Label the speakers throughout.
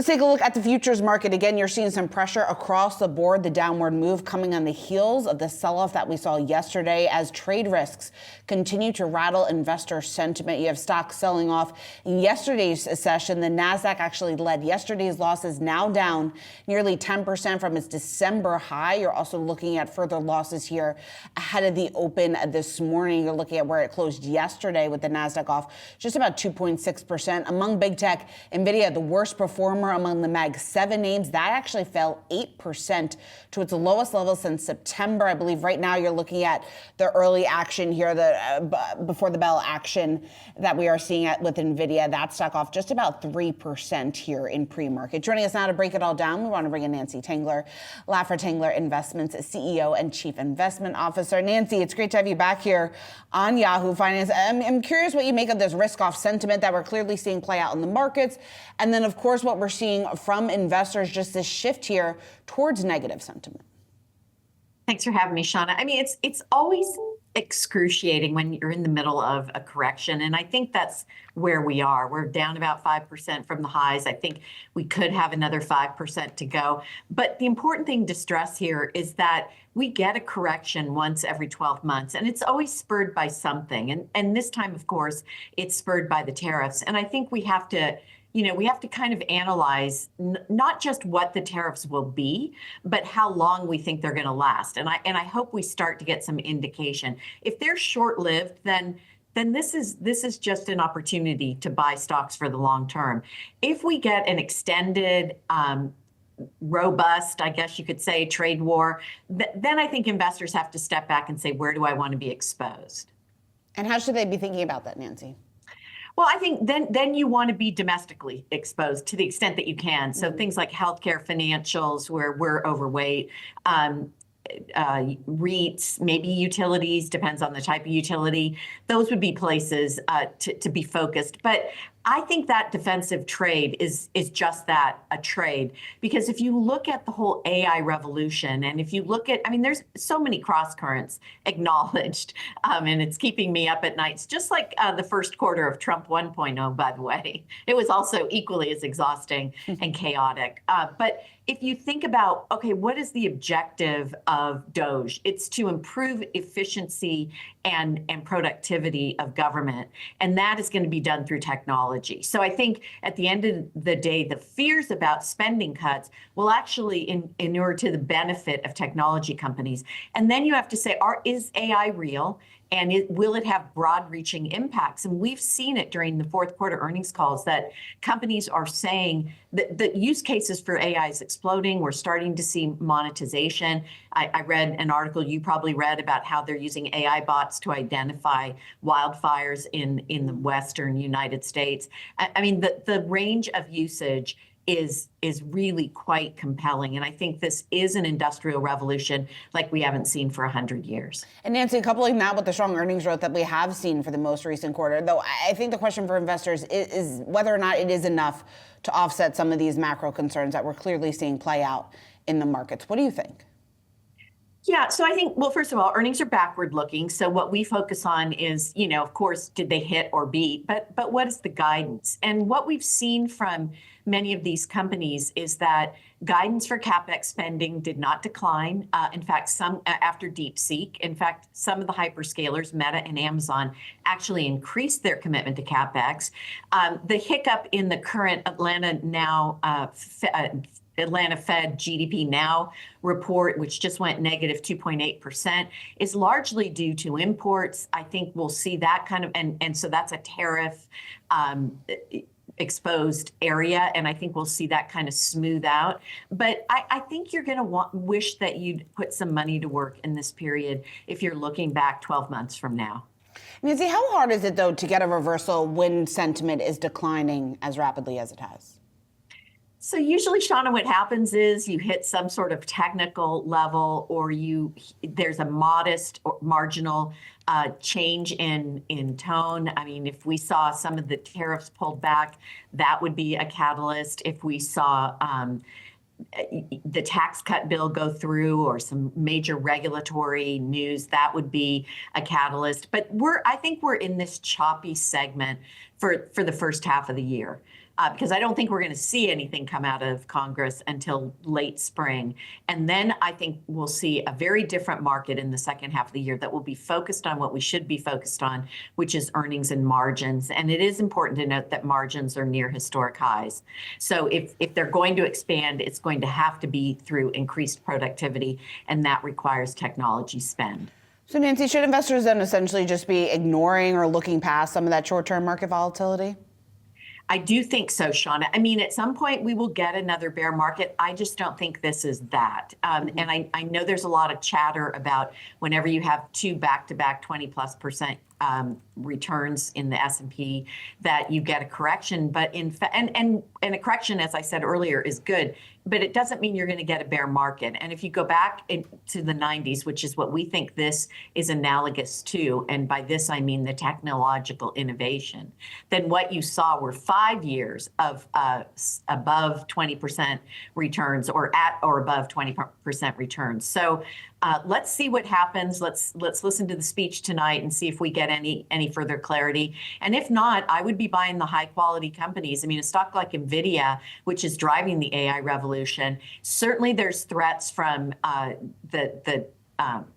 Speaker 1: Let's take a look at the futures market. Again, you're seeing some pressure across the board, the downward move coming on the heels of the sell-off that we saw yesterday as trade risks continue to rattle investor sentiment. You have stocks selling off in yesterday's session. The Nasdaq actually led yesterday's losses, now down nearly 10% from its December high. You're also looking at further losses here ahead of the open this morning. You're looking at where it closed yesterday with the Nasdaq off just about 2.6%. Among big tech, NVIDIA, the worst performer among the Mag 7 names, that actually fell 8% to its lowest level since September. I believe right now you're looking at the early action here, the before the bell action that we are seeing with NVIDIA. That stock off just about 3% here in pre-market. Joining us now to break it all down, we want to bring in Nancy Tengler, Laffer Tengler Investments CEO and Chief Investment Officer. Nancy, it's great to have you back here on Yahoo Finance. I'm curious what you make of this risk-off sentiment that we're clearly seeing play out in the markets, and then of course what we're seeing from investors, just this shift here towards negative sentiment.
Speaker 2: Thanks for having me, Seana. I mean, it's always excruciating when you're in the middle of a correction, and I think that's where we are. We're down about 5% from the highs. I think we could have another 5% to go. But the important thing to stress here is that we get a correction once every 12 months, and it's always spurred by something. And this time, of course, it's spurred by the tariffs. And I think we have to kind of analyze not just what the tariffs will be, but how long we think they're going to last. And I hope we start to get some indication. If they're short-lived, then this is just an opportunity to buy stocks for the long term. If we get an extended, robust, I guess you could say, trade war, then I think investors have to step back and say, where do I want to be exposed?
Speaker 1: And how should they be thinking about that, Nancy?
Speaker 2: Well, I think then you want to be domestically exposed to the extent that you can. So things like healthcare, financials, where we're overweight, REITs, maybe utilities, depends on the type of utility. Those would be places to be focused. But I think that defensive trade is just that, a trade. Because if you look at the whole AI revolution, and if you look at, I mean, there's so many cross currents acknowledged, and it's keeping me up at nights, just like the first quarter of Trump 1.0, by the way. It was also equally as exhausting and chaotic. But if you think about, okay, what is the objective of DOGE? It's to improve efficiency and productivity of government. And that is going to be done through technology. So I think at the end of the day, the fears about spending cuts will actually inure to the benefit of technology companies. And then you have to say, is AI real? And will it have broad-reaching impacts? And we've seen it during the fourth quarter earnings calls that companies are saying that the use cases for AI is exploding. We're starting to see monetization. I read an article you probably read about how they're using AI bots to identify wildfires in the Western United States. I mean, the range of usage is really quite compelling. And I think this is an industrial revolution like we haven't seen for 100 years.
Speaker 1: And Nancy, coupling that with the strong earnings growth that we have seen for the most recent quarter, though I think the question for investors is whether or not it is enough to offset some of these macro concerns that we're clearly seeing play out in the markets. What do you think?
Speaker 2: Yeah, so I think, well, first of all, earnings are backward looking. So what we focus on is, of course, did they hit or beat? But what is the guidance? And what we've seen from many of these companies is that guidance for CapEx spending did not decline. In fact, some after DeepSeek, in fact, some of the hyperscalers, Meta and Amazon, actually increased their commitment to CapEx. The hiccup in the current Atlanta Fed GDP Now report, which just went negative 2.8%, is largely due to imports. I think we'll see that kind of, and so that's a tariff exposed area, and I think we'll see that kind of smooth out. But I think you're going to wish that you'd put some money to work in this period if you're looking back 12 months from now.
Speaker 1: Nancy, how hard is it, though, to get a reversal when sentiment is declining as rapidly as it has?
Speaker 2: So usually, Seana, what happens is you hit some sort of technical level, or there's a modest or marginal change in tone. I mean, if we saw some of the tariffs pulled back, that would be a catalyst. If we saw the tax cut bill go through or some major regulatory news, that would be a catalyst. But I think we're in this choppy segment for the first half of the year. because I don't think we're going to see anything come out of Congress until late spring. And then I think we'll see a very different market in the second half of the year that will be focused on what we should be focused on, which is earnings and margins. And it is important to note that margins are near historic highs. So if they're going to expand, it's going to have to be through increased productivity, and that requires technology spend.
Speaker 1: So Nancy, should investors then essentially just be ignoring or looking past some of that short-term market volatility?
Speaker 2: I do think so, Seana. I mean, at some point we will get another bear market. I just don't think this is that. And I know there's a lot of chatter about whenever you have two back-to-back 20+% returns in the S&P, that you get a correction. But and a correction, as I said earlier, is good. But it doesn't mean you're going to get a bear market. And if you go back to the 90s, which is what we think this is analogous to, and by this I mean the technological innovation, then what you saw were 5 years of above 20% returns, or at or above 20% returns. So let's see what happens. Let's listen to the speech tonight and see if we get any further clarity. And if not, I would be buying the high quality companies. I mean, a stock like NVIDIA, which is driving the AI revolution, certainly there's threats from the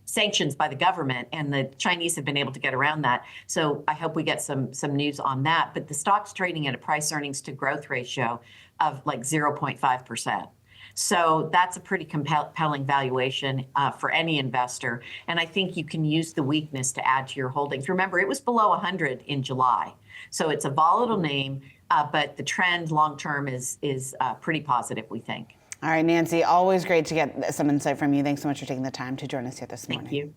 Speaker 2: sanctions by the government, and the Chinese have been able to get around that. So I hope we get some news on that. But the stock's trading at a price earnings to growth ratio of like 0.5%. So that's a pretty compelling valuation for any investor. And I think you can use the weakness to add to your holdings. Remember, it was below 100 in July. So it's a volatile name, but the trend long-term is pretty positive, we think.
Speaker 1: All right, Nancy, always great to get some insight from you. Thanks so much for taking the time to join us here this morning.
Speaker 2: Thank you.